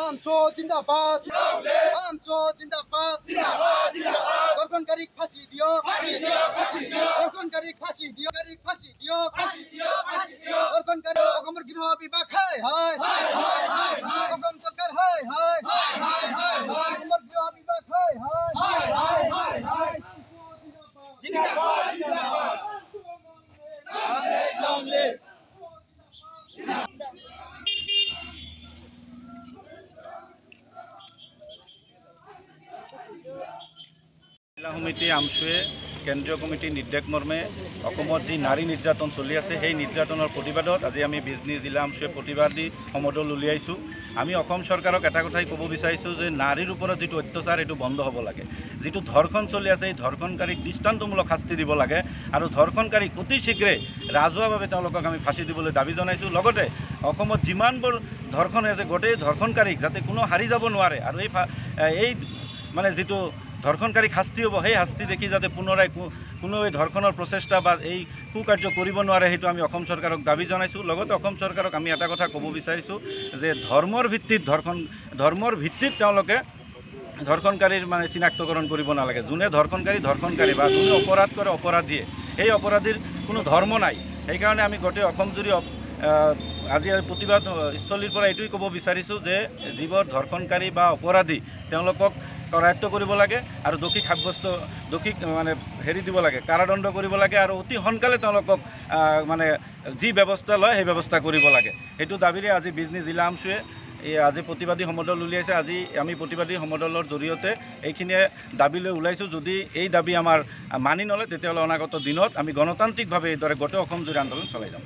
আমচো জিন্দাবাদ আমচো জিন্দাবাদ ধৰ্ষণকাৰী ফাঁসি দিও ধৰ্ষণকাৰী ফাঁসি দিও ধৰ্ষণকাৰী অসমৰ গৃহ বিভাগ হায় অসম চৰকাৰ হায় অসমৰ গৃহ বিভাগ হায় মহিলা সমিতি আমচুৱে কেন্দ্ৰীয় কমিটিৰ নিৰ্দেশ মৰ্মে অসমত যি নাৰী নিৰ্যাতন চলি আছে সেই নিৰ্যাতনৰ প্ৰতিবাদত আজি আমি বিজনী জিলা আমচুৱে প্ৰতিবাদী সমদল উলিয়াইছোঁ। আমি অসম চৰকাৰক এটা কথাই ক'ব বিচাৰিছোঁ যে নাৰীৰ ওপৰত যিটো অত্যাচাৰ এইটো বন্ধ হ'ব লাগে। যিটো ধৰ্ষণ চলি আছে এই ধৰ্ষণকাৰীক দৃষ্টান্তমূলক শাস্তি দিব লাগে আৰু ধৰ্ষণকাৰীক অতি শীঘ্ৰে ৰাজহুৱাভাৱে তেওঁলোকক আমি ফাঁচি দিবলৈ দাবী জনাইছোঁ। লগতে অসমত যিমানবোৰ ধৰ্ষণ হৈ আছে গোটেই ধৰ্ষণকাৰীক যাতে কোনো হাৰি যাব নোৱাৰে আৰু এই মানে যিটো ধৰ্ষণকাৰীক শাস্তি হ'ব সেই শাস্তি দেখি যাতে পুনৰাই কোনো এই ধৰ্ষণৰ প্ৰচেষ্টা বা এই কুকাৰ্য কৰিব নোৱাৰে সেইটো আমি অসম চৰকাৰক দাবী জনাইছোঁ। লগতে অসম চৰকাৰক আমি এটা কথা ক'ব বিচাৰিছোঁ যে ধৰ্মৰ ভিত্তিত তেওঁলোকে ধৰ্ষণকাৰীৰ মানে চিনাক্তকৰণ কৰিব নালাগে। যোনে ধৰ্ষণকাৰী বা যোনে অপৰাধ কৰে অপৰাধীয়ে সেই অপৰাধীৰ কোনো ধৰ্ম নাই। সেইকাৰণে আমি গোটেই অসমজুৰি আজি প্ৰতিবাদ স্থলীৰ পৰা এইটোৱে ক'ব বিচাৰিছোঁ যে যিবোৰ ধৰ্ষণকাৰী বা অপৰাধী তেওঁলোকক কৰায়ত্ব কৰিব লাগে আৰু দোষীক মানে হেৰি দিব লাগে, কাৰাদণ্ড কৰিব লাগে আৰু অতি সোনকালে তেওঁলোকক মানে যি ব্যৱস্থা লয় সেই ব্যৱস্থা কৰিব লাগে। সেইটো দাবীৰে আজি বিজনী জিলা আমচুৱে আজি প্ৰতিবাদী সমদল উলিয়াইছে। আজি আমি প্ৰতিবাদী সমদলৰ জৰিয়তে এইখিনিয়ে দাবী লৈ ওলাইছোঁ। যদি এই দাবী আমাৰ মানি নলয় তেতিয়াহ'লে অনাগত দিনত আমি গণতান্ত্ৰিকভাৱে এইদৰে গোটেই অসমজুৰি আন্দোলন চলাই যাম।